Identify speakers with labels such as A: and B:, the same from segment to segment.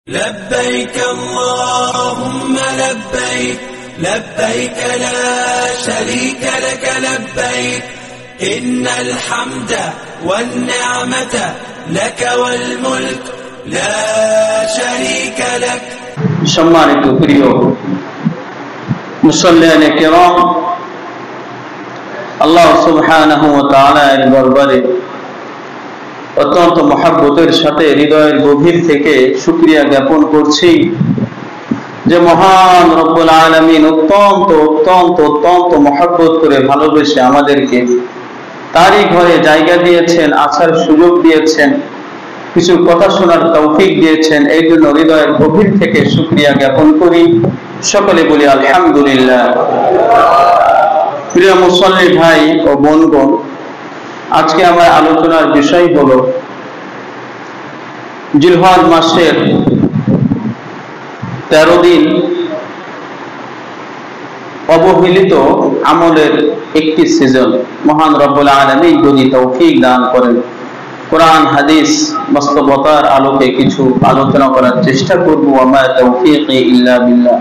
A: لبيك اللهم لبيك لبيك لا شريك لك لبيك إن الحمد والنعمة لك والملك لا شريك لك
B: সম্মানিত প্রিয় মুসল্লিয়ানে কিরাম, আল্লাহ সুবহানাহু ওয়া তাআলার দরবারে অত্যন্ত মহব্বতের সাথে হৃদয়ের গভীর থেকে শুকরিয়া জ্ঞাপন করছি যে মহান রব্বুল আলামিন অত্যন্ত অত্যন্ত অত্যন্ত মহব্বত করে ভালোবেসে আমাদেরকে তারই ঘরে জায়গা দিয়েছেন, আসার সুযোগ দিয়েছেন, কিছু কথা শোনার তৌফিক দিয়েছেন। এই জন্য হৃদয়ের গভীর থেকে শুকরিয়া জ্ঞাপন করি। সকলে বলি আলহামদুলিল্লাহ। প্রিয় মুসল্লি ভাই ও বোনগণ, আজকে আমার আলোচনার বিষয় হলো জিলহজ মাসের 13 দিন অবহেলিত আমলের একটি সিজন। মহান রব্বুল আলামিন যদি তৌফিক দান করেন, কোরআন হাদিস বাস্তবতার আলোকে কিছু আলোচনা করার চেষ্টা করব। ওয়া তৌফিকি ইল্লা বিল্লাহ।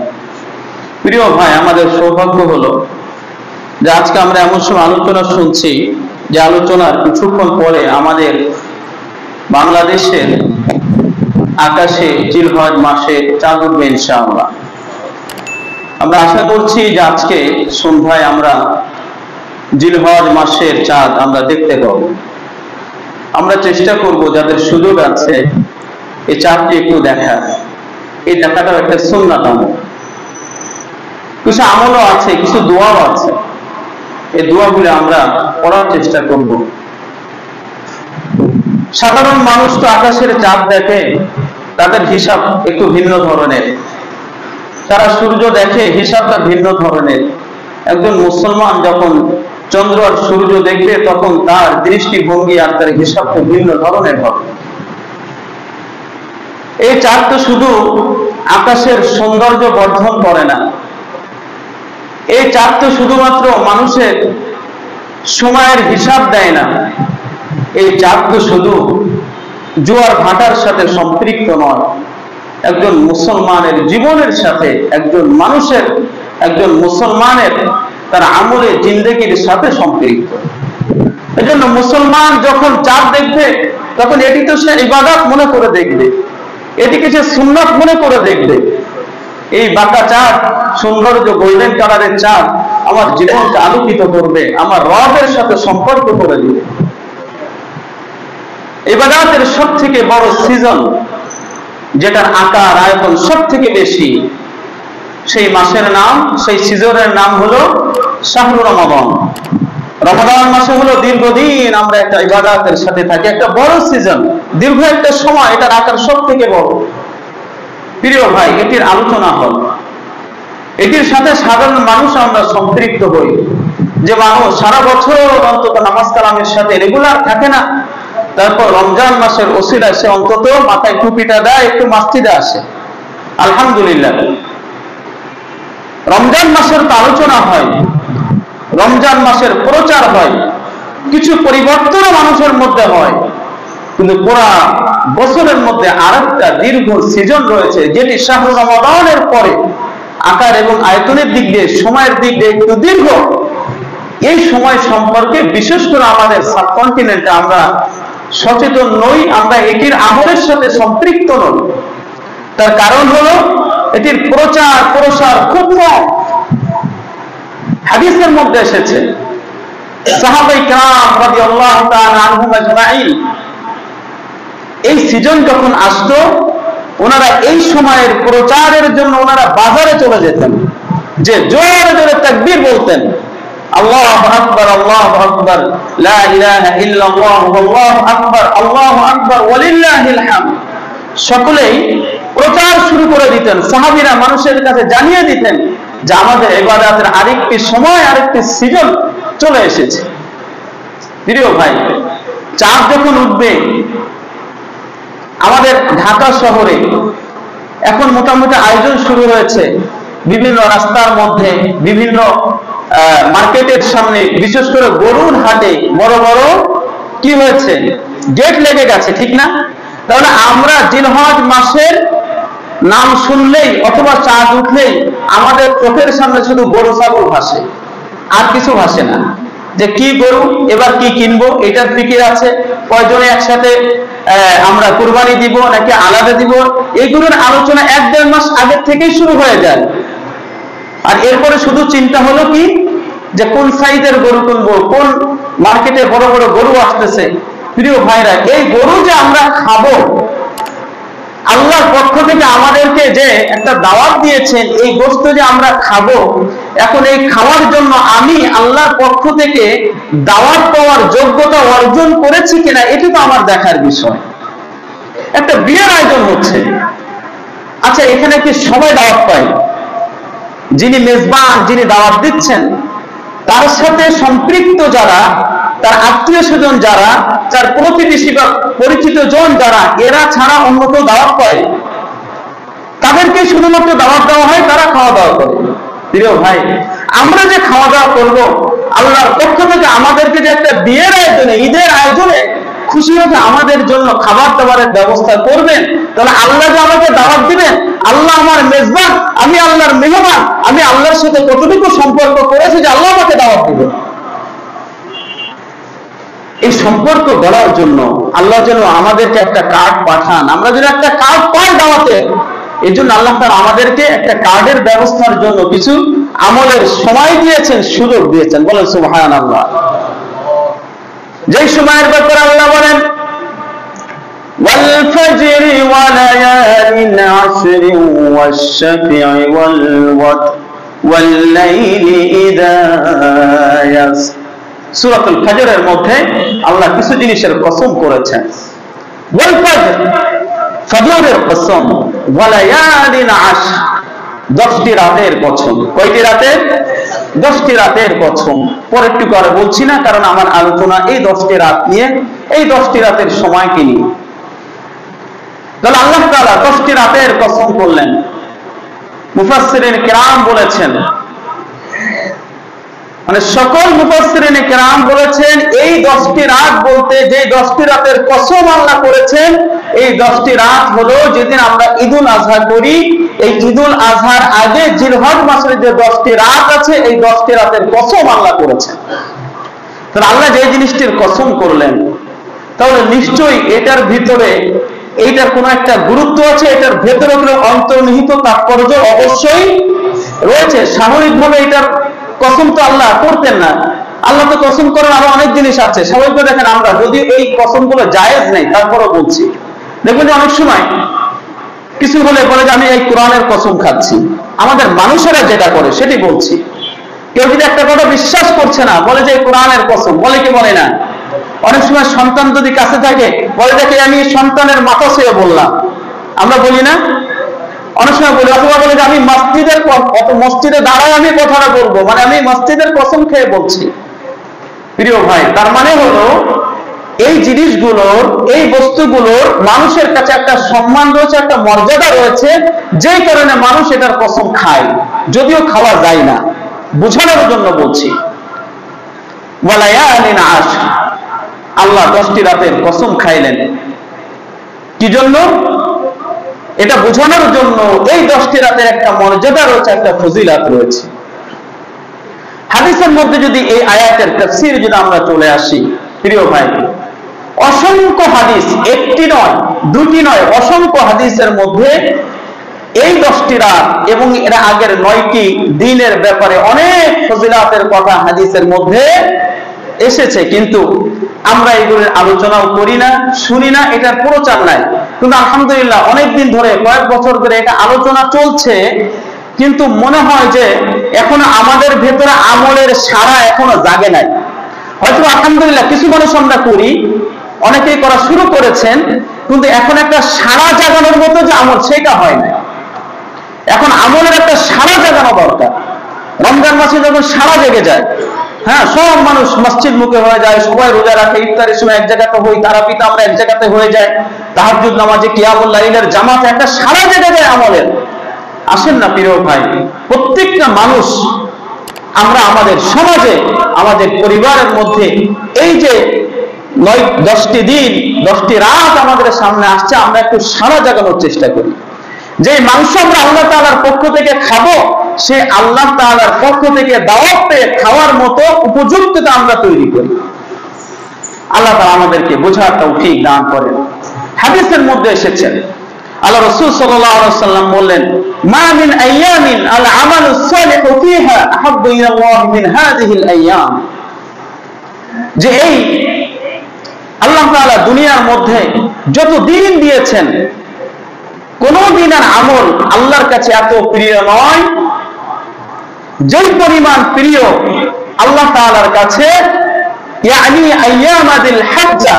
B: প্রিয় ভাই, আমাদের সৌভাগ্য হলো যে আজকে আমরা এমন সব আলোচনা শুনছি যে আলোচনার কিছুক্ষণ পরে আমাদের বাংলাদেশের আকাশে জিলহজ মাসে চাঁদ উঠবে ইনশাআল্লাহ। আমরা আশা করছি যে আজকে সন্ধ্যায় আমরা জিলহজ মাসের চাঁদ আমরা দেখতে পাবো। আমরা চেষ্টা করব যাদের সুযোগ আছে এই চাঁদটি একটু দেখার। এই দেখাটাও একটা সুন্নাত আমল। কিছু আমলও আছে, কিছু দোয়াও আছে। এই দোয়াগুলো আমরা পড়ার চেষ্টা করব। সাধারণ মানুষ তো আকাশের চাঁদ দেখে, তাদের হিসাব একটু ভিন্ন ধরনের। তারা সূর্য দেখে, হিসাবটা ভিন্ন ধরনের। একজন মুসলমান যখন চন্দ্র আর সূর্য দেখবে তখন তার দৃষ্টিভঙ্গি আর তার হিসাবটা ভিন্ন ধরনের হবে। এই চাঁদ তো শুধু আকাশের সৌন্দর্য বর্ধন করে না, এই চাঁদ তো শুধুমাত্র মানুষের সময়ের হিসাব দেয় না, এই চাঁদ তো শুধু জোয়ার ভাটার সাথে সম্পৃক্ত নয়, একজন মুসলমানের জীবনের সাথে, একজন মানুষের, একজন মুসলমানের তার আমলে জিন্দেগির সাথে সম্পৃক্ত। এজন্য মুসলমান যখন চাঁদ দেখবে তখন এটি তো সে ইবাদত মনে করে দেখবে, এটিকে সে সুন্নাত মনে করে দেখবে। এই বাঁকা চাঁদ, সৌন্দর্য গোল্ডেন কালারের চাঁদ আমার জীবনকে আলোকিত করবে, আমার রবের সাথে সম্পর্ক করে দিবে। ইবাদতের সব থেকে বড় সিজন, যেটার আকার আয়তন সব থেকে বেশি, সেই মাসের নাম, সেই সিজনের নাম হলো শাহরু রমাদান। রমাদান মাসে হলো দীর্ঘদিন আমরা একটা ইবাদতের সাথে থাকি, একটা বড় সিজন, দীর্ঘ একটা সময়, এটার আকার সব থেকে বড়। প্রিয় ভাই, এটির আলোচনা হল, এটির সাথে সাধারণ মানুষ আমরা সম্পৃক্ত হই। যে মানুষ সারা বছর অন্তত নামাজ কালামের সাথে রেগুলার থাকে না, তারপর রমজান মাসের ওসিলায় সে অন্তত মাথায় টুপিটা দেয়, একটু মসজিদে আসে, আলহামদুলিল্লাহ। রমজান মাসের তো আলোচনা হয়, রমজান মাসের প্রচার হয়, কিছু পরিবর্তন মানুষের মধ্যে হয়, কিন্তু পুরা বছরের মধ্যে আরেকটা দীর্ঘ সিজন রয়েছে যেটি শাহরু রমাদানের পরে আকার এবং আয়তনের দিক দিয়ে, সময়ের দিক দিয়ে একটু দীর্ঘ। এই সময় সম্পর্কে বিশেষ করে আমাদের সাবকন্টিনেন্টে আমরা সচেতন নই, আমরা এটির আমলের সাথে সম্পৃক্ত নই। তার কারণ হলো এটির প্রচার প্রসার খুব কম। হাদিসের মধ্যে এসেছে সাহাবায়ে কেরাম রাদিয়াল্লাহু তাআলা আনহুম আজমাইন এই সিজন যখন আসতো, ওনারা এই সময়ের প্রচারের জন্য ওনারা বাজারে চলে যেতেন, যে জোরে জোরে তাকবীর বলতেন, আল্লাহু আকবার, আল্লাহু আকবার, লা ইলাহা ইল্লাল্লাহ, আল্লাহু আকবার, আল্লাহু আকবার, ওয়ালিল্লাহিল হামদ। সকলেই প্রচার শুরু করে দিতেন। সাহাবীরা মানুষের কাছে জানিয়ে দিতেন যে আমাদের ইবাদতের আরেকটি সময়, আরেকটি সিজন চলে এসেছে। প্রিয় ভাই, চাঁদ যখন উঠবে আমাদের ঢাকা শহরে এখন মোটামুটি আয়োজন শুরু হয়েছে। বিভিন্ন রাস্তার মধ্যে, বিভিন্ন মার্কেটের সামনে, বিশেষ করে গরুর হাটে বড় বড় কি হয়েছে, গেট লেগে গেছে, ঠিক না? তাহলে আমরা জিলহজ মাসের নাম শুনলেই অথবা চাঁদ উঠলেই আমাদের চোখের সামনে শুধু গরু ছাগল ভাসে, আর কিছু ভাসে না। যে কি গরু, এবার কি কিনবো, এটার ফিকির আছে, কয়জনে একসাথে আমরা কুরবানি দিব নাকি আলাদা দিব, এইগুলোর আলোচনা 1-1.5 মাস আগের থেকেই শুরু হয়ে যায়। আর এরপরে শুধু চিন্তা হলো কি যে কোন সাইজের গরু কিনবো, কোন মার্কেটে বড় বড় গরু আসতেছে। প্রিয় ভাইরা, এই গরু যে আমরা খাবো, আল্লাহর পক্ষ থেকে আমাদেরকে যে একটা দাওয়াত দিয়েছেন, এই গোশত যে আমরা খাবো, এখন এই খাওয়ার জন্য আমি আল্লাহর পক্ষ থেকে দাওয়াত পাওয়ার যোগ্যতা অর্জন করেছি কিনা, এটা তো আমার দেখার বিষয়। একটা বিয়ের আয়োজন হচ্ছে, আচ্ছা এখানে কি সবাই দাওয়াত পায়? যিনি মেজবান, যিনি দাওয়াত দিচ্ছেন, তার সাথে সম্পৃক্ত যারা, তার আত্মীয় স্বজন যারা, তার প্রতিবেশী বা পরিচিত জন যারা, এরা ছাড়া অন্য কেউ দাওয়াত পায়? তাদেরকে শুধুমাত্র দাওয়াত দেওয়া হয়, তারা খাওয়া দাওয়া করে। প্রিয় ভাই, আমরা যে খাওয়া দাওয়া করবো, আল্লাহর পক্ষ থেকে আমাদেরকে যে একটা বিয়ের আয়োজনে, ঈদের আয়োজনে খুশি হয়ে আমাদের জন্য খাবার দাবারের ব্যবস্থা করবেন, তাহলে আল্লাহ যে আমাকে দাওয়াত দিবেন, আল্লাহ আমার মেজবান, আমি আল্লাহর মেহমান, আমি আল্লাহর সাথে কতটুকু সম্পর্ক করেছি যে আল্লাহ আমাকে দাওয়াত দিবেন। এই সম্পর্ক গড়ার জন্য আল্লাহ যেন আমাদেরকে একটা কার্ড পাঠান, আমরা যেন একটা কার্ড পাই দাওয়াতে। এই জন্য আল্লাহ তাআলা আমাদেরকে একটা কার্ডের ব্যবস্থার জন্য কিছু আমলের সময় দিয়েছেন, সুযোগ দিয়েছেন। বলেন সুবহানাল্লাহ। যেই সময়ের ব্যাপারে আল্লাহ বলেন, ওয়াল ফাজরি ওয়া লায়ালিন আশরি ওয়াশ-শাফি ওয়াল ওয়াতর ওয়াল লাইলি ইযা ইয়াস। সূরাতুল ফজরের মধ্যে আল্লাহ কিছু জিনিসের কসম করেছেন। ওয়াল ফজর, ফজরের কসম, ওয়া লায়ালিন আশর, 10টি রাতের কসম। কয়টি রাতের? 10টি রাতের কসম। পরেরটুকু আর বলছি না, কারণ আমার আলোচনা এই 10টি রাত নিয়ে, এই 10টি রাতের সময়কে নিয়ে। তাহলে আল্লাহ তাআলা 10টি রাতের কসম করলেন। মুফাসসিরিন কিরাম বলেছেন, মানে সকল মুফাসসিরিন কিরাম বলেছেন, এই 10টি রাত বলতে যে 10টি রাতের কসম আল্লাহ করেছেন, এই 10টি রাত হলো যেদিন আমরা ঈদুল আজহা করি। এই ঈদুল আজহার আগে জিলহজ মাসের যে 10টি রাত আছে, এই 10টি রাতের কসম আল্লাহ করেছেন। তাহলে আল্লাহ যে জিনিসটির কসম করলেন, তাহলে নিশ্চয়ই এটার ভিতরে এইটার কোনো একটা গুরুত্ব আছে, এটার ভেতরে কোনো অন্তর্নিহিত তাৎপর্য অবশ্যই রয়েছে। স্বাভাবিকভাবে এটার কসম তো আল্লাহ করতেন না। আল্লাহ তো কসম করার আরো অনেক জিনিস আছে। স্বাভাবিকভাবে দেখেন, আমরা যদি এই কসমগুলো জায়েজ নেই, তারপরও বলছি, দেখবেন যে অনেক সময় কিছু হলে বলে যে আমি এই কোরআনের কসম খাচ্ছি। আমাদের মানুষেরা যেটা করে সেটি বলছি। কেউ যদি একটা কথা বিশ্বাস করছে না, বলে যে কোরআনের কসম, বলে কি বলে না? অনেক সময় সন্তান যদি কাছে থাকে, বলে দেখে আমি সন্তানের মাথা ছুঁয়ে বললাম, আমরা বলি না? অনেক সময় বলি, অথবা বলে যে আমি মসজিদে দাঁড়ায় আমি কথাটা বলবো, মানে আমি মসজিদের কসম খেয়ে বলছি। প্রিয় ভাই, তার মানে হলো এই জিনিসগুলোর, এই বস্তুগুলোর মানুষের কাছে একটা সম্মান রয়েছে, একটা মর্যাদা রয়েছে, যেই কারণে মানুষ এটার কসম খায়, যদিও খাওয়া যায় না। বোঝানোর জন্য বলছি। ওয়ালায়ালিন আশর, আল্লাহ 10টি রাতের কসম খাইলেন। কি জন্য? এটা বোঝানোর জন্য এই 10টি রাতের একটা মর্যাদা রয়েছে, একটা ফজিলত রয়েছে। হাদিসের মধ্যে যদি এই আয়াতের তাফসীর যদি আমরা চলে আসি, প্রিয় ভাই, অসংখ্য হাদিস, একটি নয়, দুটি নয়, অসংখ্য হাদিসের মধ্যে এই 10টি রাত এবং এর আগের 9টি দিনের ব্যাপারে অনেক ফজিলতের কথা হাদিসের মধ্যে এসেছে। কিন্তু আমরা এগুলোর আলোচনাও করি না, শুনি না, এটার প্রচার নাই। কিন্তু আলহামদুলিল্লাহ অনেকদিন ধরে, কয়েক বছর ধরে এটা আলোচনা চলছে, কিন্তু মনে হয় যে এখনো আমাদের ভেতরে আমলের সারা এখনো জাগে নাই। হয়তো আলহামদুলিল্লাহ কিছু মানুষ আমরা করি, অনেকেই করা শুরু করেছেন, কিন্তু এখন একটা সারা জাগানোর মতো যে আমল, সেটা হয় না। এখন আমলের একটা সারা জাগানো দরকার। রমজান মাসে যখন সারা জেগে যায়, হ্যাঁ, সব মানুষ মসজিদ মুখে হয়ে যায়, সবাই রোজা রাখে, ইফতারের সময় এক জায়গাতে হই, তারাবিতে আমরা এক জায়গাতে হয়ে যায়, তাহাজ্জুদ নামাজে, কিয়ামুল লাইলের জামাতে একটা সারা জেগে যায় আমলের। আসেন না প্রিয় ভাই, প্রত্যেকটা মানুষ আমরা আমাদের সমাজে, আমাদের পরিবারের মধ্যে এই যে 10টি দিন, 10টি রাত আমাদের সামনে আসছে, আমরা একটু সারা জাগানোর চেষ্টা করি। যে মাংস আমরা আল্লাহ তাআলার পক্ষ থেকে খাবো, সে আল্লাহ তাআলার পক্ষ থেকে দাওয়াত পেয়ে খাওয়ার মতো উপযুক্ততা আমরা তৈরি করি। আল্লাহ তাআলা আমাদেরকে বোঝার তৌফিক দান করেন। হাদিসের মধ্যে এসেছেন, আল্লাহ রাসূল সাল্লাল্লাহু আলাইহি ওয়াসাল্লাম বললেন, মা মিন আইয়ামিন আল আমালুস সালিহু ফিহা আহাব্বু ইলাল্লাহ মিন হাযিহিল আইয়াম। যে এই আল্লাহ তাআলা দুনিয়ার মধ্যে যত দিন দিয়েছেন, কোন দিনের আমল আল্লাহর কাছে এত প্রিয় নয় যেই পরিমাণ প্রিয় আল্লাহ তাআলার কাছে ইয়ানি আইয়ামাদিল হজ্জা,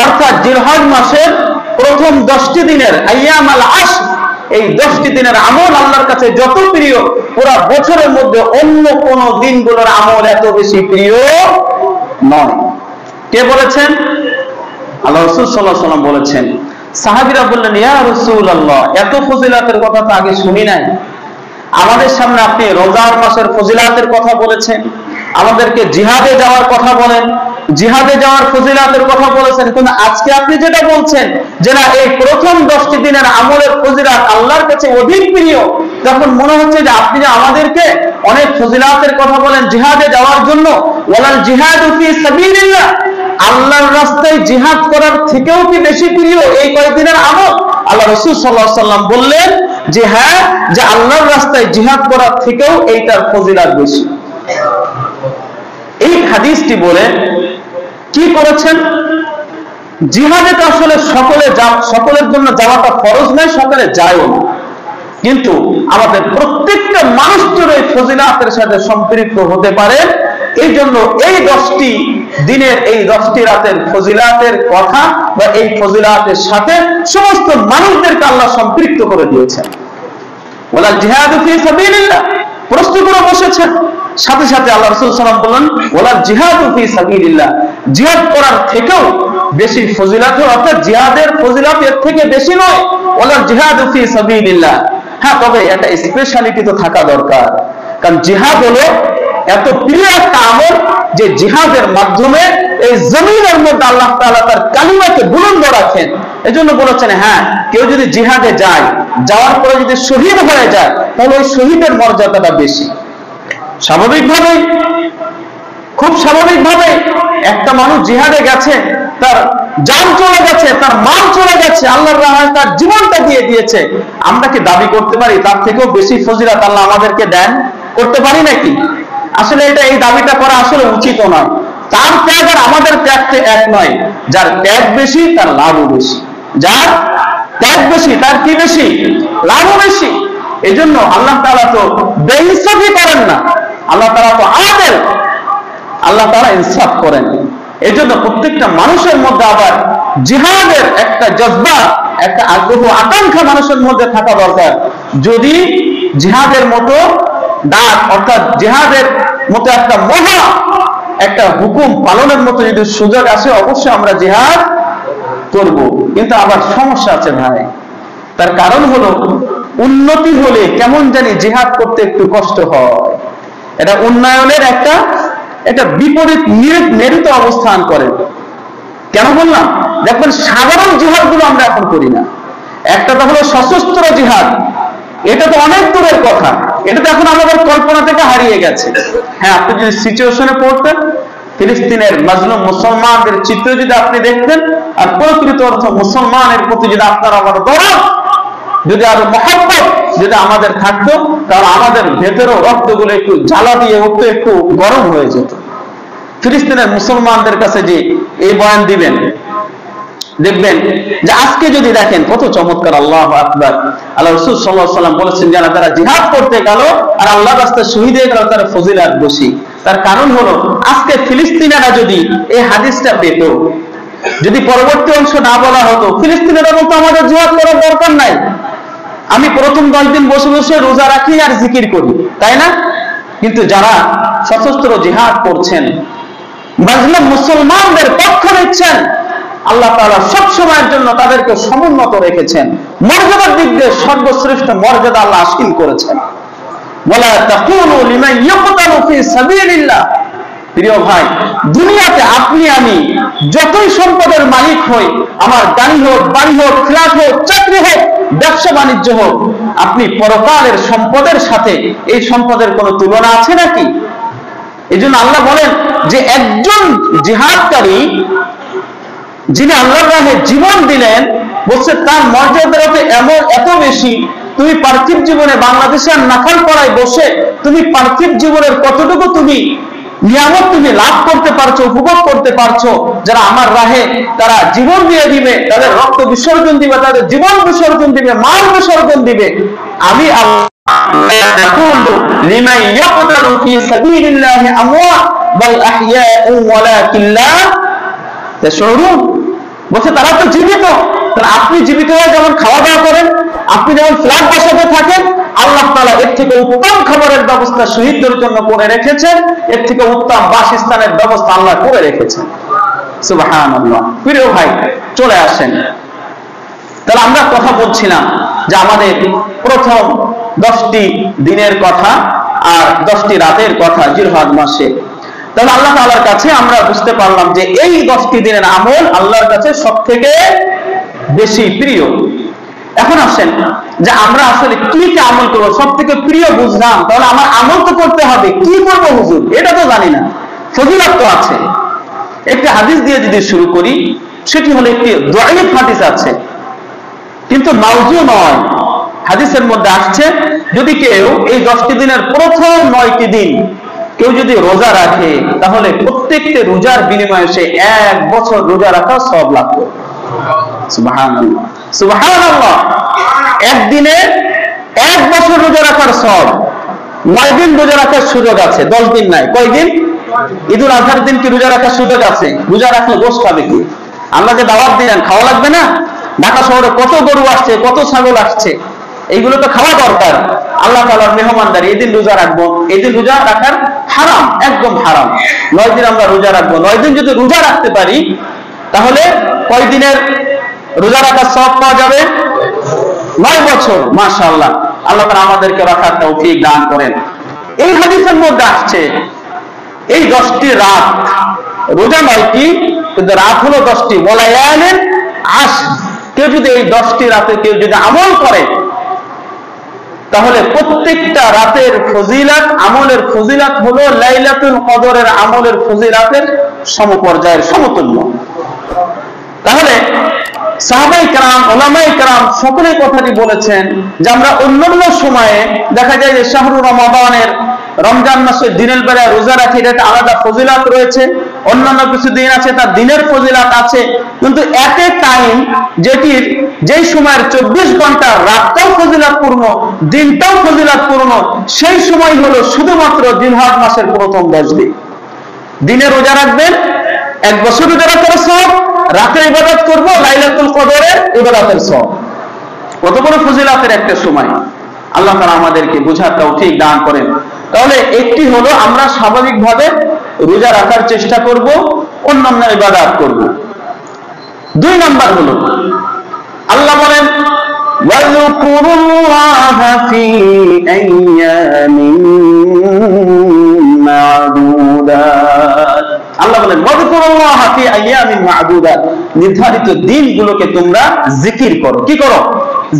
B: অর্থাৎ জিলহজ মাসের প্রথম 10টি দিনের আইয়ামাল আশর, এই 10টি দিনের আমল আল্লাহর কাছে যত প্রিয়, পুরো বছরের মধ্যে অন্য কোন দিনগুলোর আমল এত বেশি প্রিয় নয়। কে বলেছেন? আল্লাহ রাসূল সাল্লাল্লাহু আলাইহি ওয়াসাল্লাম বলেছেন। সাহাবীরা বললেন, ইয়া রাসূলুল্লাহ, এত ফজিলাতের কথা তো আগে শুনি নাই। আমাদের সামনে আপনি রোজার মাসের ফজিলাতের কথা বলেছেন, আমাদেরকে জিহাদে যাওয়ার কথা বলেন, জিহাদে যাওয়ার ফজিলাতের কথা বলেছেন, কিন্তু আজকে আপনি যেটা বলছেন যে না, এই প্রথম 10টি দিনের আমলের ফজিলাত আল্লাহর কাছে অধিক প্রিয়, তখন মনে হচ্ছে যে আপনি যে আমাদেরকে অনেক ফজিলাতের কথা বলেন জিহাদে যাওয়ার জন্য, ওয়ালাল জিহাদু ফি সাবিলিল্লাহ, আল্লাহর রাস্তায় জিহাদ করার থেকেও কি বেশি প্রিয় এই কয়েকদিনের আমল? আল্লাহ রাসূল সাল্লাল্লাহু আলাইহি ওয়াসাল্লাম বললেন যে হ্যাঁ, যে আল্লাহর রাস্তায় জিহাদ করার থেকেও এইটার ফজিলত বেশি। এই হাদিসটি বলে কি করেছেন? জিহাদে তো আসলে সকলের জন্য যাওয়াটা ফরজ নয়, সকলে যায়ও না, কিন্তু আমাদের প্রত্যেকটা মানুষ যেন এই ফজিলাতের সাথে সম্পৃক্ত হতে পারে, এই জন্য এই 10টি দিনের, এই 10টি রাতের ফজিলাতের কথা বা এই ফজিলাতের সাথে সমস্ত মানুষদেরকে আল্লাহ সম্পৃক্ত করে দিয়েছেন। ওয়ালা জিহাদু ফি সাবিলিল্লাহ, প্রশ্ন করে বসেছেন, সাথে সাথে আল্লাহ রাসূল সাল্লাল্লাহু আলাইহি ওয়াসাল্লাম বলেন, ওয়ালা জিহাদু ফি সাবিলিল্লাহ, জিহাদ করার থেকেও বেশি ফজিলত, অর্থাৎ জিহাদের ফজিলত এর থেকে বেশি নয়। ওয়ালা জিহাদু ফি সাবিলিল্লাহ, হ্যাঁ, তবে একটা স্পেশালিটি তো থাকা দরকার, কারণ জিহাদ হলো এত প্রিয় একটা আমল যে জিহাদের মাধ্যমে এই জমিনের মধ্যে আল্লাহ তাআলা তার কালিমাকে বুলন্দ রাখেন। এজন্য বলেছেন, হ্যাঁ, কেউ যদি জিহাদে যায়, যাওয়ার পরে যদি শহীদ হয়ে যায়, তাহলে ওই শহীদের মর্যাদাটা বেশি। স্বাভাবিকভাবে, খুব স্বাভাবিকভাবে একটা মানুষ জিহাদে গেছে, তার জান চলে গেছে, তার মাল চলে গেছে, আল্লাহর রাহে তার জীবনটা দিয়ে দিয়েছে, আমরা কি দাবি করতে পারি তার থেকেও বেশি ফজিলত আল্লাহ আমাদেরকে দেন? করতে পারি নাকি? আসলে এটা, এই দাবিটা করা আসলে উচিত নয়। তার ত্যাগ আর আমাদের ত্যাগতে এক নয়। যার ত্যাগ বেশি তার লাভও বেশি, যার ত্যাগ বেশি তার কি বেশি? লাভও বেশি। এই জন্য আল্লাহ তাআলা তো বেইনসাফি করেন না, আল্লাহ তাআলা তো আদেল, আল্লাহ তাআলা ইনসাফ করেন। এই জন্য প্রত্যেকটা মানুষের মধ্যে আবার জিহাদের একটা জজবা, একটা আগ্রহ, আকাঙ্ক্ষা মানুষের মধ্যে থাকা দরকার। যদি জিহাদের মতো ডাক, অর্থাৎ জিহাদের মতো একটা মহা একটা হুকুম পালনের মতো যদি সুযোগ আসে, অবশ্যই আমরা জিহাদ করব। কিন্তু আবার সমস্যা আছে ভাই, তার কারণ হলো উন্নতি হলে কেমন জানি জিহাদ করতে একটু কষ্ট হয়। এটা উন্নয়নের একটা বিপরীত মেরুতে অবস্থান করে। কেন বললাম? দেখবেন সাধারণ জিহাদ গুলো আমরা এখন করি না। একটা তো হলো সশস্ত্র জিহাদ, এটা তো অনেক দূরের কথা, এটা তো এখন আমাদের কল্পনা থেকে হারিয়ে গেছে। হ্যাঁ, আপনি যদি সিচুয়েশনে পড়তেন, ফিলিস্তিনের মাজলুম মুসলমানদের চিত্র যদি আপনি দেখতেন, আর প্রকৃত অর্থ মুসলমানের প্রতি যদি আপনার আমার দরদ, যদি আরো মহব্বত যদি আমাদের থাকতো, তাহলে আমাদের ভেতরেও রক্তগুলো একটু জ্বালা দিয়ে উঠতো, একটু গরম হয়ে যেত। ফিলিস্তিনের মুসলমানদের কাছে যে এই বয়ান দিবেন, দেখবেন যে আজকে যদি দেখেন কত চমৎকার। আল্লাহু আকবার। আল্লাহ রাসূল সাল্লাল্লাহু আলাইহি ওয়াসাল্লাম বলেছেন, যারা তারা জিহাদ করতে গেল আর আল্লাহর রাস্তায় শহীদ হয়ে গেল, তারা ফজিলত বেশি। তার কারণ হলো আজকে ফিলিস্তিনিরা যদি এই হাদিসটা পেত, যদি পরবর্তী অংশ না বলা হতো, ফিলিস্তিনিরা বলতো আমাদের জিহাদ করার দরকার নাই, আমি প্রথম 10 দিন বসে বসে রোজা রাখি আর জিকির করি, তাই না? কিন্তু যারা সশস্ত্র জিহাদ করছেন, মাজলুম মুসলমানদের পক্ষ নিচ্ছেন, আল্লাহ তাআলা সব সময়ের জন্য তাদেরকে সমুন্নত রেখেছেন, মর্যাদার দিক দিয়ে সর্বশ্রেষ্ঠ মর্যাদা আল্লাহ হাসিল করেছেন। ওয়ালা তাকুলু লিমান ইয়াকতালু ফি সাবিলিল্লাহ, প্রিয় ভাই, দুনিয়াতে আপনি আমি যতই সম্পদের মালিক হই, আমার গাড়ি হোক, বাড়ি হোক, ফ্ল্যাট হোক, চাকরি হোক, ব্যবসা বাণিজ্য হোক, আপনি পরকালের সম্পদের সাথে এই সম্পদের কোনো তুলনা আছে নাকি? এই জন্য আল্লাহ বলেন যে একজন জিহাদকারী যিনি আল্লাহর রাহে জীবন দিলেন, বলছে তার মর্যাদা এত বেশি, তুমি পার্থিব জীবনে বাংলাদেশের নাখালপাড়ায় বসে তুমি পার্থিব জীবনের কতটুকু তুমি নিয়ামত তুমি লাভ করতে পারছো, উপভোগ করতে পারছো। যারা আমার রাহে তারা জীবন দিয়ে দিবে, তাদের রক্ত বিসর্জন দিবে, তাদের জীবন বিসর্জন দিবে, মাল বিসর্জন দিবে। আমি বলছে তারা তো জীবিত। আপনি জীবিত হয়ে যেমন খাওয়া দাওয়া করেন, আপনি যেমন ফ্ল্যাট বাসাতে থাকেন, আল্লাহ তাআলা এর থেকে উত্তম খাবারের ব্যবস্থা শহীদদের জন্য করে রেখেছেন, এর থেকে উত্তম বাসস্থানের ব্যবস্থা আল্লাহ করে রেখেছেন। সুবহানাল্লাহ। প্রিয় ভাই, চলে আসেন। তাহলে আমরা কথা বলছিলাম যে আমাদের প্রথম 10টি দিনের কথা আর 10টি রাতের কথা জিলহজ মাসে। তাহলে আল্লাহ তাআলার কাছে আমরা বুঝতে পারলাম যে এই 10টি দিনের আমল আল্লাহর কাছে সবথেকে বেশি প্রিয়। এখন আসেন যে আমরা আসলে কি কি আমল করবো, সব থেকে প্রিয় বুঝলাম, তাহলে আমার আমল তো করতে হবে, কি করবো হুজুর এটা তো জানি না, ফজিলত তো আছে। একটি হাদিস দিয়ে যদি শুরু করি, সেটি হলো একটি দাঈফ হাদিস আছে, কিন্তু মাউযু নয়। হাদিসের মধ্যে আসছে যদি কেউ এই 10টি দিনের প্রথম 9টি দিন কেউ যদি রোজা রাখে, তাহলে প্রত্যেকটি রোজার বিনিময়ে সে 1 বছর রোজা রাখার সওয়াব লাভ করবে। সুবহানাল্লাহ, সুবহানাল্লাহ। একদিনে 1 বছর রোজা রাখার সওয়াব। 9 দিন রোজা রাখার সুযোগ আছে, 10 দিন নাই। কয়দিন? ঈদুল আজহার দিন কি রোজা রাখার সুযোগ আছে? রোজা রাখলে গোশত খাবে কি? আল্লাহ যে দাওয়াত দিলেন, খাওয়া লাগবে না? ঢাকা শহরে কত গরু আসছে, কত ছাগল আসছে, এইগুলো তো খাওয়া দরকার। আল্লাহ তাআলার মেহমানদারি, এই দিন রোজা রাখবো, এই দিন রোজা রাখার হারাম, একদম হারাম। 9 দিন আমরা রোজা রাখবো। 9 দিন যদি রোজা রাখতে পারি, তাহলে কয় দিনের রোজা রাখার সওয়াব পাওয়া যাবে? 9 বছর। মাশাআল্লাহ, আল্লাহ তাআলা আমাদেরকে রাখার তৌফিক দান করেন। এই হাদিসের মধ্যে আসছে এই 10টি রাত, রোজা 9টি, কিন্তু রাত হলো 10টি। ওয়ালায়ালিন আশর। কেউ যদি এই 10টি রাতে কেউ যদি আমল করে, তাহলে প্রত্যেকটা রাতের ফজিলত, আমলের ফজিলত হলো লাইলাতুল কদরের আমলের ফজিলতের সমপর্যায়ের, সমতুল্য। তাহলে সাহাবায়ে কেরাম, উলামায়ে কেরাম সকলে কথাটি বলেছেন যে আমরা অন্যান্য সময়ে দেখা যায় যে শাহরু রমাদানের, রমজান মাসের দিনের বেলায় রোজা রাখি, এটা আলাদা ফজিলত রয়েছে। অন্যান্য কিছু দিন আছে তার দিনের ফজিলত আছে, কিন্তু এট এ টাইম যেই সময়ের 24 ঘন্টা রাতটাও ফজিলতপূর্ণ, দিনটাও ফজিলতপূর্ণ, সেই সময় হলো শুধুমাত্র জিলহজ মাসের প্রথম 10 দিন। দিনে রোজা রাখবেন, 1 বছর রোজা রাখার সওয়াব, রাতে ইবাদত করব, লাইলাতুল কদরের ইবাদতের সওয়াব। কত বড় ফজিলতের একটা সময়। আল্লাহ তাআলা আমাদেরকে বুঝার তৌফিক দান করেন। তাহলে একটি হলো আমরা স্বাভাবিকভাবে রোজা রাখার চেষ্টা করব, অন্যান্য ইবাদত করব। 2 নাম্বার হলো আল্লাহ বলেন ওয়াযকুরুল্লাহা ফি আইয়ামিন মা'দুদাত। আল্লাহ বলেন ওয়াযকুরুল্লাহা ফি আইয়ামিন মা'দুদাত, নির্ধারিত দিনগুলোকে তোমরা জিকির করো। কি করো?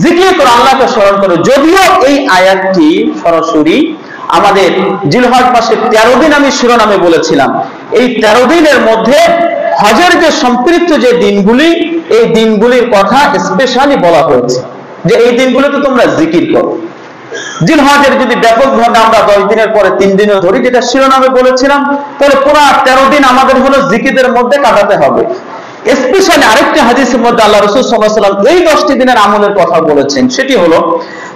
B: জিকির করো, আল্লাহকে স্মরণ করো। যদিও এই আয়াতটি সরাসরি আমাদের জিলহজ মাসের 13 দিন আমি শিরোনামে বলেছিলাম, এই 13 দিনের মধ্যে হজের যে সম্পৃক্ত যে দিনগুলি, এই দিনগুলির কথা স্পেশালি বলা হয়েছে যে এই দিনগুলোতে তোমরা জিকির করো। জিলহজের যদি ব্যাপকভাবে আমরা 10 দিনের পরে 3 দিনও ধরি, যেটা শিরোনামে বলেছিলাম, তাহলে পুরো 13 দিন আমাদের হলো জিকিরের মধ্যে কাটাতে হবে। স্পেশালি আরেকটি হাদিসের মধ্যে আল্লাহ রাসূল সাল্লাল্লাহু আলাইহি ওয়াসাল্লাম এই 10টি দিনের আমলের কথা বলেছেন। সেটি হলো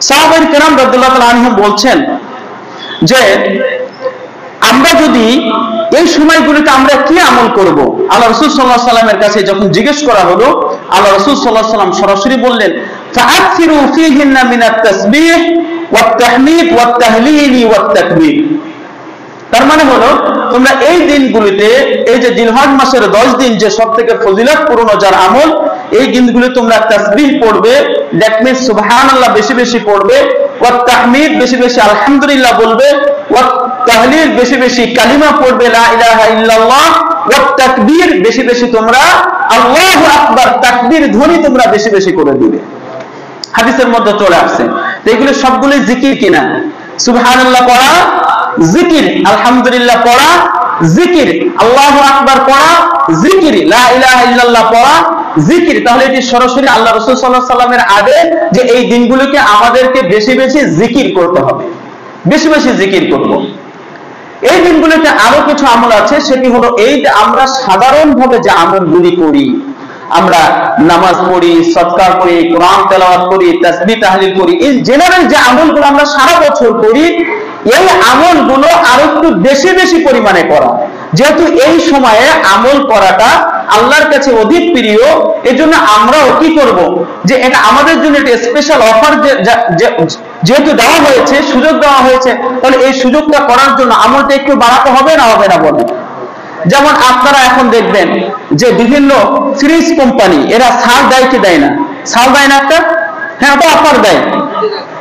B: সাহাবায়ে কেরাম রাদিয়াল্লাহু তাআলা আনহুম বলছেন যে আমরা যদি এই সময়গুলিতে আমরা কি আমল করব, আল্লাহ রাসূল সাল্লাল্লাহু আলাইহি ওয়াসাল্লামের কাছে যখন জিজ্ঞেস করা হলো, আল্লাহ রাসূল সাল্লাল্লাহু আলাইহি ওয়াসাল্লাম সরাসরি বললেন ফাআকসিরু ফীহিন্না মিনাত তাসবিহ ওয়াত তাহমিদ ওয়াত তাহলিল ওয়াত তাকবীর। তার মানে হলো তোমরা এই দিনগুলিতে, এই যে জিলহজ মাসের 10 দিন যে সবথেকে ফজিলতপূর্ণ যার আমল, এই দিনগুলি তোমরা তাসবিহ পড়বে, দ্যাট মিন্স সুবহানাল্লাহ বেশি বেশি পড়বে, ওয়াত তাহমিদ বেশি বেশি আলহামদুলিল্লাহ বলবে, ওয়াত তাহলিল বেশি বেশি, কালিমা পড়বে লা ইলাহা ইল্লাল্লাহ, ওয়া তাকবীর বেশি বেশি তোমরা আল্লাহু আকবার তাকবীর ধ্বনি তোমরা বেশি বেশি করে দিবে। হাদিসের মধ্যে চলে আসছে। তো এগুলো সবগুলো জিকির কিনা? সুবহানাল্লাহ পড়া জিকির, আলহামদুলিল্লাহ পড়া জিকির, আল্লাহু আকবার পড়া জিকির, লা ইলাহা ইল্লাল্লাহ পড়া জিকির। তাহলে এটি সরাসরি আল্লাহ রাসূল সাল্লাল্লাহু আলাইহি সাল্লামের আদেশ যে এই দিনগুলোকে আমাদেরকে বেশি বেশি জিকির করতে হবে, বেশি বেশি জিকির করব। এই দিনগুলোতে আরো কিছু আমল আছে, সেটি হলো এই যে আমরা সাধারণভাবে যে আমলগুলি করি, আমরা নামাজ পড়ি, সদকা করি, কোরআন তেলাওয়াত করি, তাসবিহ তাহলিল করি, এই জেনারেল যে আমলগুলো আমরা সারা বছর করি, এই আমলগুলো আরো একটু বেশি বেশি পরিমাণে করা। যেহেতু এই সময়ে আমল করাটা আল্লাহর কাছে অধিক প্রিয়, এজন্য আমরাও কি করব, যে এটা আমাদের জন্য একটা স্পেশাল অফার যেহেতু দেওয়া হয়েছে, সুযোগ দেওয়া হয়েছে, তাহলে এই সুযোগটা করার জন্য আমলটা একটু বাড়াতে হবে না হবে না বলেন? যেমন আপনারা এখন দেখবেন যে বিভিন্ন ফ্রিজ কোম্পানি এরা ছাড় দেয় কি দেয় না? ছাড় দেয় না একটা? হ্যাঁ, ওটা অফার দেয়,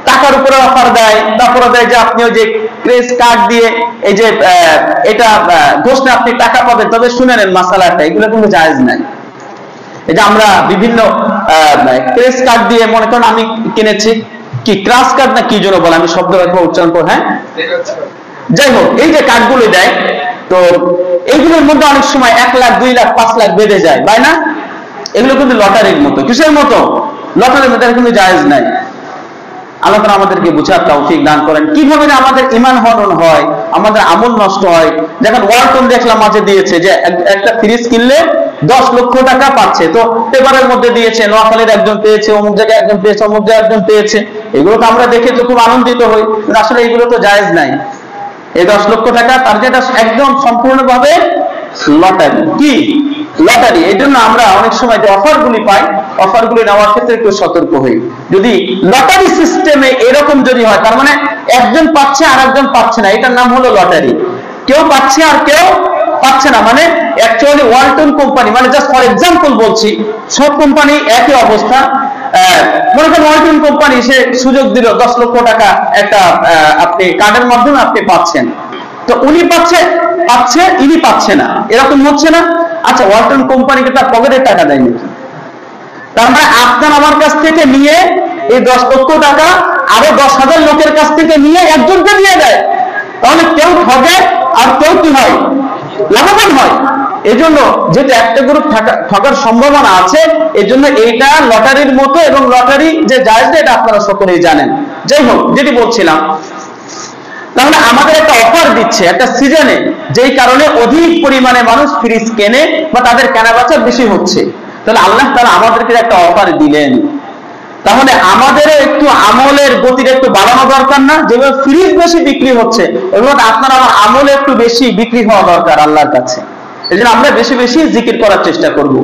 B: টাকার উপরে অফার দেয়। তারপরে দেয় যে আপনি ওই যে ক্রেডিট কার্ড দিয়ে এই যে এটা ঘোষণা আপনি টাকা পাবেন। তবে শুনে নেন মাসালাটা, এগুলো কিন্তু জায়েজ নাই। এই যে আমরা বিভিন্ন ক্রেডিট কার্ড দিয়ে, মনে করেন আমি কিনেছি কি ক্রাশ কার্ড না কি জন্য বলে, আমি শব্দ রাখবো উচ্চারণ করে, হ্যাঁ যাই হোক, এই যে কার্ডগুলো দেয়, তো এইগুলোর মধ্যে অনেক সময় 1 লাখ 2 লাখ 5 লাখ বেঁধে যায়, তাই না? এগুলো কিন্তু লটারির মতো। কিসের মতো? লটারির মতো। কিন্তু জায়েজ নাই। আল্লাহ তাআলা আমাদেরকে বুঝার তৌফিক দান করেন। কিভাবে আমাদের ঈমান হরণ হয়, আমাদের আমল নষ্ট হয়। যখন ওয়ালটন দেখলাম মাঝে দিয়েছে যে একটা ফ্রিজ কিনলে 10 লক্ষ টাকা পাচ্ছে, তো পেপারের মধ্যে দিয়েছে, নোয়াখালীর একজন পেয়েছে, অমুক জায়গায় একজন পেয়েছে, অমুক জায়গায় একজন পেয়েছে। এগুলো তো আমরা দেখে তো খুব আনন্দিত হই, কিন্তু আসলে এগুলো তো জায়েজ নাই। এই 10 লক্ষ টাকা তার যেটা একদম সম্পূর্ণভাবে লটারি। কি লটারি? এই জন্য আমরা অনেক সময় যে অফারগুলি পাই, অফারগুলি নেওয়ার ক্ষেত্রে একটু সতর্ক হই। যদি লটারি সিস্টেমে এরকম যদি হয়, তার মানে একজন পাচ্ছে আর একজন পাচ্ছে না, এটার নাম হলো লটারি। কেউ পাচ্ছে আর কেউ পাচ্ছে না, মানে অ্যাকচুয়ালি ওয়ালটন কোম্পানি, মানে জাস্ট ফর এক্সাম্পল বলছি, সব কোম্পানি একই অবস্থা। মনে করেন ওয়ালটন কোম্পানি সে সুযোগ দিল 10 লক্ষ টাকা একটা আপনি কার্ডের মাধ্যমে আপনি পাচ্ছেন, তো উনি পাচ্ছে, ইনি পাচ্ছে না, এরকম হচ্ছে না? আচ্ছা, ওয়ালটন কোম্পানিকে তার পকেটের টাকা দেয় নাকি? তার মানে আপনার আমার কাছ থেকে নিয়ে এই 10 লক্ষ টাকা আরো 10,000 লোকের কাছ থেকে নিয়ে একজনকে দিয়ে দেয়। তাহলে কেউ ঠকে আর কেউ কি হয়? লাভবান হয়। এজন্য যেটা একটা গ্রুপ ঠকার সম্ভাবনা আছে, এজন্য এইটা লটারির মতো, এবং লটারি যে জায়েজ এটা আপনারা সকলেই জানেন। যাই হোক, যেটি বলছিলাম, তাহলে আমাদের একটা অফার দিচ্ছে একটা সিজনে, যেই কারণে অধিক পরিমাণে মানুষ ফ্রিজ কেনে বা তাদের কেনাবেচা বেশি হচ্ছে। তাহলে আল্লাহ তাআলা আমাদেরকে একটা অফার দিলেন, তাহলে আমাদের একটু আমলের গতিটা একটু বাড়ানো দরকার না? যেভাবে ফ্রিজ বেশি বিক্রি হচ্ছে, ওইভাবে আপনার আমার আমলে একটু বেশি বিক্রি হওয়া দরকার আল্লাহর কাছে। এই জন্য আমরা বেশি বেশি জিকির করার চেষ্টা করব।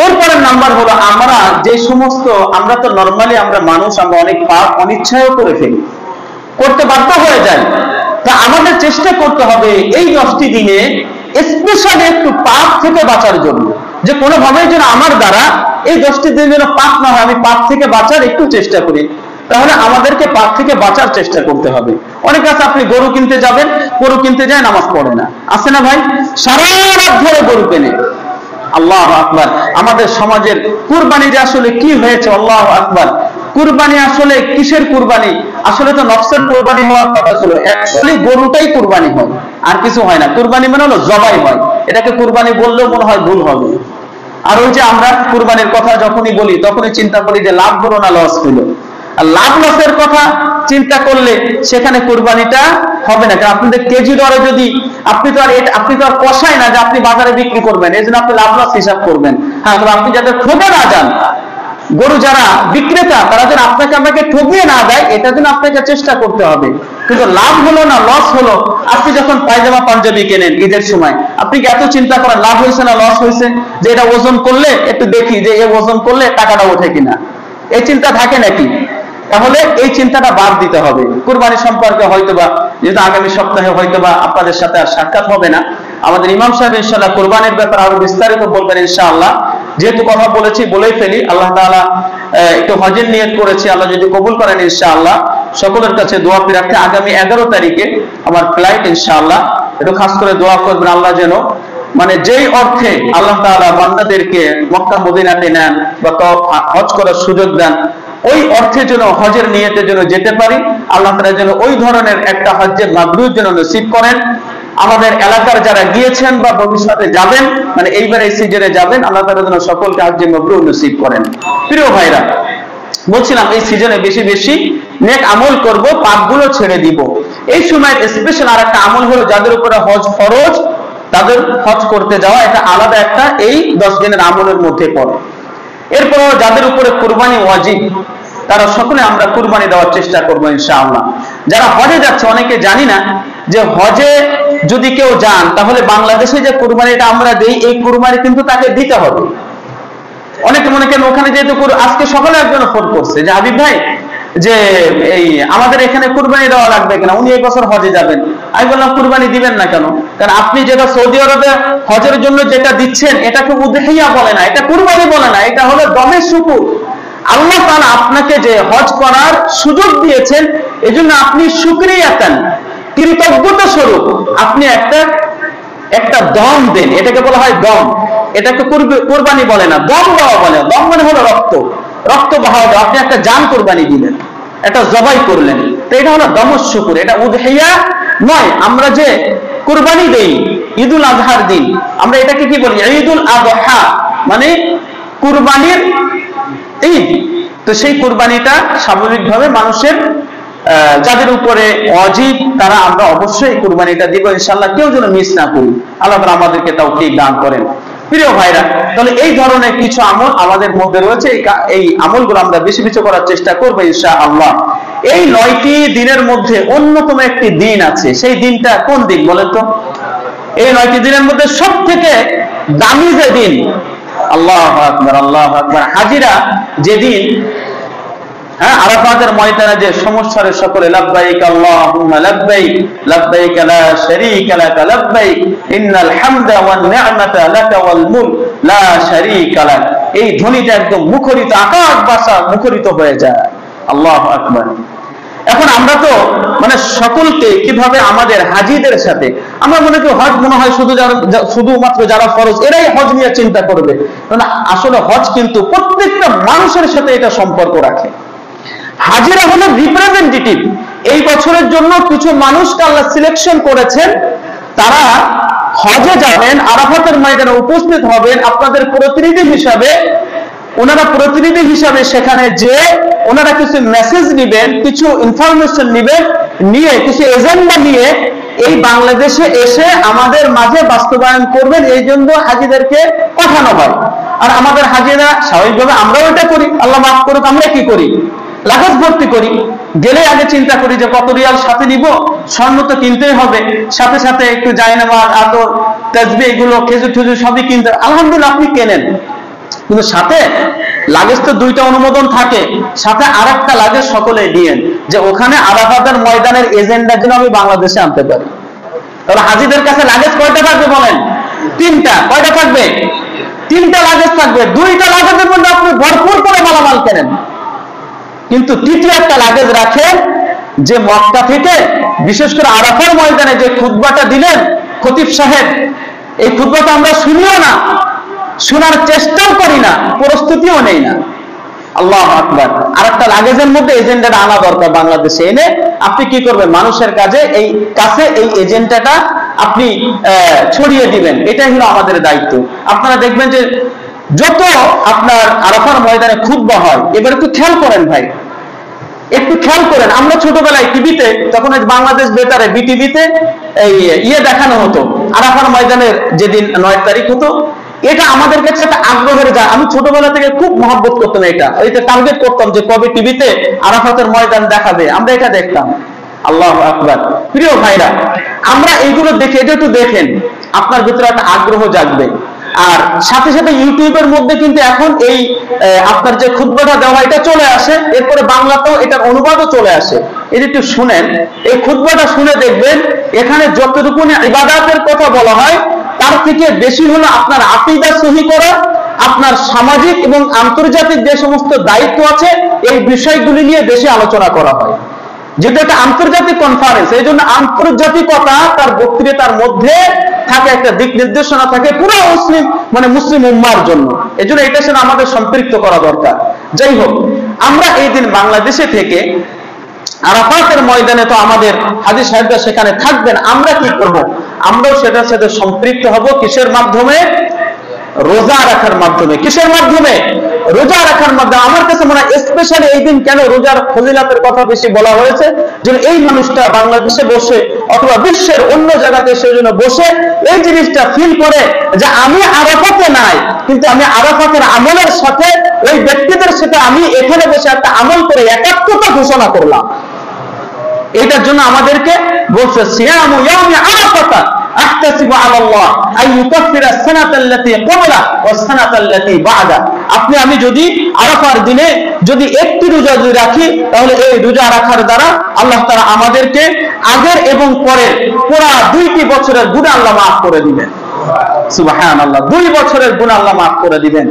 B: এরপরের নাম্বার হলো, আমরা যে সমস্ত, আমরা তো নর্মালি আমরা মানুষ, আমরা অনেক পাপ অনিচ্ছায়ও করে ফেলি, করতে বাধ্য হয়ে যায়। তা আমাদের চেষ্টা করতে হবে এই 10টি দিনে স্পেশালি একটু পাপ থেকে বাঁচার জন্য, যে কোনোভাবেই যেন আমার দ্বারা এই 10টি দিন যেন পাপ না হয়, আমি পাপ থেকে বাঁচার একটু চেষ্টা করি। তাহলে আমাদেরকে পাপ থেকে বাঁচার চেষ্টা করতে হবে। অনেক আছে, আপনি গরু কিনতে যাবেন, গরু কিনতে যায় নামাজ পড়ে না, আছে না ভাই? সারা রাত ধরে গরু কেনে। আল্লাহু আকবার। আমাদের সমাজের কুরবানি যে আসলে কি হয়েছে, আল্লাহু আকবার। কুরবানি আসলে কিসের কুরবানি? আসলে তো নফসের কুরবানি হওয়ার কথা ছিল। অ্যাকচুয়ালি গরুটাই কুরবানি হয়, আর কিছু হয় না। কুরবানি মানে হলো জবাই হয়, এটাকে কুরবানি বললেও মনে হয় ভুল হবে। আর ওই যে আমরা কুরবানির কথা যখনই বলি, তখনই চিন্তা করি যে লাভ হলো না লস হলো। আর লাভ লসের কথা চিন্তা করলে সেখানে কুরবানিটা হবে না। কারণ আপনাদের কেজি দরে যদি আপনি তো আর কষাই না যে আপনি বাজারে বিক্রি করবেন, এই জন্য আপনি লাভ লস হিসাব করবেন। হ্যাঁ, আপনি যাতে ঠকে না যান, গরু যারা বিক্রেতা তারা যেন আপনাকে ঠকিয়ে না দেয়, এটার জন্য আপনাকে চেষ্টা করতে হবে। কিন্তু লাভ হলো না লস হলো, আপনি যখন পায়জামা পাঞ্জাবি কেনেন ঈদের সময়, আপনি কি এত চিন্তা করেন লাভ হয়েছে না লস হয়েছে? যে এটা ওজন করলে একটু দেখি যে এ ওজন করলে টাকাটা ওঠে কিনা, এই চিন্তা থাকে নাকি? তাহলে এই চিন্তাটা বাদ দিতে হবে। কুরবানি সম্পর্কে হয়তোবা, যেহেতু আগামী সপ্তাহে হয়তোবা আপনাদের সাথে আর সাক্ষাৎ হবে না, আমাদের ইমাম সাহেব ইনশাআল্লাহ কুরবানির ব্যাপারে আরো বিস্তারিত বলবেন ইনশাআল্লাহ। যেহেতু কথা বলেছি বলেই ফেলি, আল্লাহ তাআলা একটু হজের নিয়ত করেছি, আল্লাহ যদি কবুল করেন ইনশাআল্লাহ সকলের কাছে দোয়া প্রার্থী। আগামী 11 তারিখে আমার ফ্লাইট, ইনশাআল্লাহ একটু খাস করে দোয়া করবেন, আল্লাহ যেন মানে যেই অর্থে আল্লাহ তাআলা বান্দাদেরকে মক্কা মদিনাতে নেন বা হজ করার সুযোগ দেন, ওই অর্থে যেন হজের নিয়তে যেন যেতে পারি। আল্লাহ তাআলা যেন ওই ধরনের একটা হজ্জের মাবরুর যেন নসিব করেন। আমাদের এলাকার যারা গিয়েছেন বা ভবিষ্যতে যাবেন, মানে এইবার এই সিজনে যাবেন, আল্লাহ তাআলা যেন সকলকে হজ্জে মাবরুর নসিব করেন। প্রিয় ভাইরা, বলছিলাম এই সিজনে বেশি বেশি নেক আমল করব, পাপগুলো ছেড়ে দিব। এই সময় স্পেশাল আর একটা আমল হলো যাদের উপরে হজ ফরজ, তাদের হজ করতে যাওয়া, এটা আলাদা একটা এই 10 দিনের আমলের মধ্যে পড়ে। এরপর যাদের উপরে কুরবানি ওয়াজিব, তারা সকলে আমরা কুরবানি দেওয়ার চেষ্টা করবো ইনশাআল্লাহ। যারা হজে যাচ্ছে, অনেকে জানি না যে হজে যদি কেউ যান তাহলে বাংলাদেশে যে কুরবানিটা আমরা দেই, এই কুরবানি কিন্তু তাকে দিতে হবে। অনেকে মনে করেন ওখানে যেহেতু, আজকে সকালে একজন ফোন করছে যে হাবিব ভাই, যে এই আমাদের এখানে কুরবানি দেওয়া লাগবে কিনা, উনি এই বছর হজে যাবেন। আমি বললাম কুরবানি দিবেন না কেন? কারণ আপনি যেটা সৌদি আরবে হজের জন্য যেটা দিচ্ছেন, এটাকে উদহিয়া বলে না, এটা কুরবানি বলে না, এটা হলো দমের শুকুর। আল্লাহ তাআলা আপনাকে যে হজ করার সুযোগ দিয়েছেন, এজন্য আপনি শুকরিয়া দেন, কৃতজ্ঞতা স্বরূপ আপনি একটা দম দেন। এটাকে বলা হয় দম, এটাকে কুরবানি বলে না, দম দেওয়া বলে। দম মানে হলো রক্ত বাহাওয়া। আপনি একটা জান কুরবানি দিলেন, একটা জবাই করলেন, তো এটা হলো দমস শুকুর, এটা উদহিয়া নয়। আমরা যে কুরবানি দেই ঈদুল আজহার দিন, আমরা এটাকে কি বলি? ঈদুল আযহা, মানে কুরবানির ঈদ। তো সেই কুরবানিটা স্বাভাবিকভাবে মানুষের যাদের উপরে ওয়াজিব, তারা আমরা অবশ্যই কুরবানিটা দিব ইনশাআল্লাহ, কেউ যেন মিস না করি। আল্লাহ তাআলা আমাদেরকে তৌফিক দান করেন। প্রিয় ভাইরা, তাহলে এই ধরনের কিছু আমল আমাদের মধ্যে রয়েছে, এই আমলগুলো আমরা বেশি বেশি করার চেষ্টা করবো ইনশাআল্লাহ। এই 9টি দিনের মধ্যে অন্যতম একটি দিন আছে, সেই দিনটা কোন দিন বলেন তো? এই 9টি দিনের মধ্যে সব থেকে দামি যে দিন, আল্লাহু আকবার, আল্লাহু আকবার, হাজিরা যেদিন আরাফাতের ময়দানে যে সমস্যার সকলে লাব্বাইক আল্লাহুম্মা লাব্বাইক, লাব্বাইক লা শারীকা লাক লাব্বাইক, ইন্নাল হামদা ওয়ান নি'মাতা লাকা ওয়াল মুলক লা শারীকা লাক, এই ধ্বনিটা একদম মুখরিত, আকাশ বাসা মুখরিত হয়ে যায়। আল্লাহু আকবার। এখন আমরা তো মানে সকলকে কিভাবে আমাদের হাজিদের সাথে, আমরা মনে করি হজ মনে হয় শুধুমাত্র যারা ফরজ এরাই হজ নিয়ে চিন্তা করবে, না, আসলে হজ কিন্তু প্রত্যেকটা মানুষের সাথে এটা সম্পর্ক রাখে। হাজিরা হলো রিপ্রেজেন্টেটিভ। এই বছরের জন্য কিছু মানুষকে আল্লাহ সিলেকশন করেছেন, তারা হজে যাবেন, আরাফাতের ময়দানে উপস্থিত হবেন আপনাদের প্রতিনিধি হিসাবে। ওনারা প্রতিনিধি হিসাবে সেখানে যে ওনারা কিছু মেসেজ নিবেন, কিছু ইনফরমেশন নিবেন, নিয়ে কিছু এজেন্ডা নিয়ে এই বাংলাদেশে এসে আমাদের মাঝে বাস্তবায়ন করবেন। এই জন্য হাজিদেরকে পাঠানো হয়। আর আমাদের হাজিরা স্বাভাবিকভাবে আমরাও এটা করি, আল্লাহ মাফ করুক, আমরা কি করি? লাগেজ ভর্তি করি, গেলে আগে চিন্তা করি যে কত রিয়াল সাথে নিব, স্বর্ণ তো কিনতেই হবে, সাথে সাথে একটু জায়নামাজ, আতর, তাসবিহ, এগুলো খেজুর ঠুজুর সবই কিনতে। আলহামদুলিল্লাহ আপনি কেনেন, কিন্তু সাথে লাগেজ তো 2টা অনুমোদন থাকে, সাথে আরেকটা লাগেজ সকলে দিয়েন, যে ওখানে আরাফাতের ময়দানের এজেন্ডা যেন আমি বাংলাদেশে আনতে পারি। তাহলে হাজিদের কাছে লাগেজ কয়টা থাকবে বলেন? 3টা। কয়টা থাকবে? 3টা লাগেজ থাকবে। 2টা লাগেজের মধ্যে আপনি ভরপুর করে মালামাল কেনেন, কিন্তু তৃতীয় একটা লাগেজ রাখেন, যে মক্কা থেকে বিশেষ করে আরাফার ময়দানে যে খুতবাটা দিলেন খতিব সাহেব, এই খুতবাটা আমরা শুনিও না, শোনার চেষ্টাও করি না, প্রস্তুতিও নেই না। আল্লাহু আকবার। আরেকটা লাগেজের মধ্যে এজেন্ডাটা আনা দরকার, বাংলাদেশে এনে আপনি কি করবেন? মানুষের কাছে এই এজেন্ডাটা আপনি ছড়িয়ে দিবেন। এটাই হলো আমাদের দায়িত্ব। আপনারা দেখবেন যে যত আপনার আরাফার ময়দানে খুতবা হয়, এবার একটু খেয়াল করেন ভাই, একটু খেয়াল করেন। আমরা ছোটবেলায় টিভিতে, তখন বাংলাদেশ বেতারে বিটিভিতে এই দেখানো হতো আরাফার ময়দানের যেদিন 9 তারিখ হতো, এটা আমাদের কাছে একটা আগ্রহের জায়গা। আমি ছোটবেলা থেকে খুব মহব্বত করতাম, এটা টার্গেট করতাম যে কবে টিভিতে আরাফাতের ময়দান দেখাবে, আমরা এটা দেখতাম। আল্লাহু আকবার। প্রিয় ভাইরা, আমরা এইগুলো দেখে, এটা একটু দেখেন, আপনার ভিতরে একটা আগ্রহ জাগবে। আর সাথে সাথে ইউটিউবের মধ্যে কিন্তু এখন এই আপনার যে খুতবাটা দেওয়া, এটা চলে আসে, এরপরে বাংলাতেও এটার অনুবাদও চলে আসে। এটা একটু শুনেন, এই খুতবাটা শুনে দেখবেন এখানে যতটুকু ইবাদতের কথা বলা হয়, তার থেকে বেশি হলো আপনার আকীদা সহি করা, আপনার সামাজিক এবং আন্তর্জাতিক যে সমস্ত দায়িত্ব আছে, এই বিষয়গুলি নিয়ে বেশি আলোচনা করা হয়। যেটা একটা আন্তর্জাতিক কনফারেন্স, এই জন্য আন্তর্জাতিকতা তার বক্তৃতার মধ্যে থাকে, একটা দিক নির্দেশনা থাকে পুরো মুসলিম মুসলিম উম্মার জন্য। এই জন্য এটা সেটা আমাদের সম্পৃক্ত করা দরকার। যাই হোক, আমরা এই দিন বাংলাদেশে থেকে আরাফাতের ময়দানে তো আমাদের হাজী সাহেবরা সেখানে থাকবেন, আমরা কি করব? আমরাও সেটার সাথে সম্পৃক্ত হব। কিসের মাধ্যমে? রোজা রাখার মাধ্যমে। কিসের মাধ্যমে? রোজা রাখার মাধ্যমে। আমার কাছে মনে হয় স্পেশালি এই দিন কেন রোজার ফজিলাতের কথা বেশি বলা হয়েছে, যে এই মানুষটা বাংলাদেশে বসে অথবা বিশ্বের অন্য জায়গাতে সেজন্য বসে এই জিনিসটা ফিল করে যে আমি আরাফাতে নাই, কিন্তু আমি আরাফাতের আমলের সাথে ওই ব্যক্তিদের সাথে আমি এখানে বসে একটা আমল করে একাত্মতা ঘোষণা করলাম। এটার জন্য আমাদেরকে বলছে সিয়ামু ইয়াউমি আরাফাতা আহতাসিবু আলাল্লাহ আন ইউকাফিরা সানাতাল্লাতী ক্বাবলা ওয়াস সানাতাল্লাতী বা'দা। আপনি আমি যদি আরাফার দিনে যদি একটি রোজা যদি রাখি, তাহলে এই রোজা রাখার দ্বারা আল্লাহ তাআলা আমাদেরকে আগের এবং পরের পুরা 2টি বছরের গুনাহ আল্লাহ মাফ করে দিবেন। সুবহানাল্লাহ, 2 বছরের গুনাহ আল্লাহ মাফ করে দিবেন।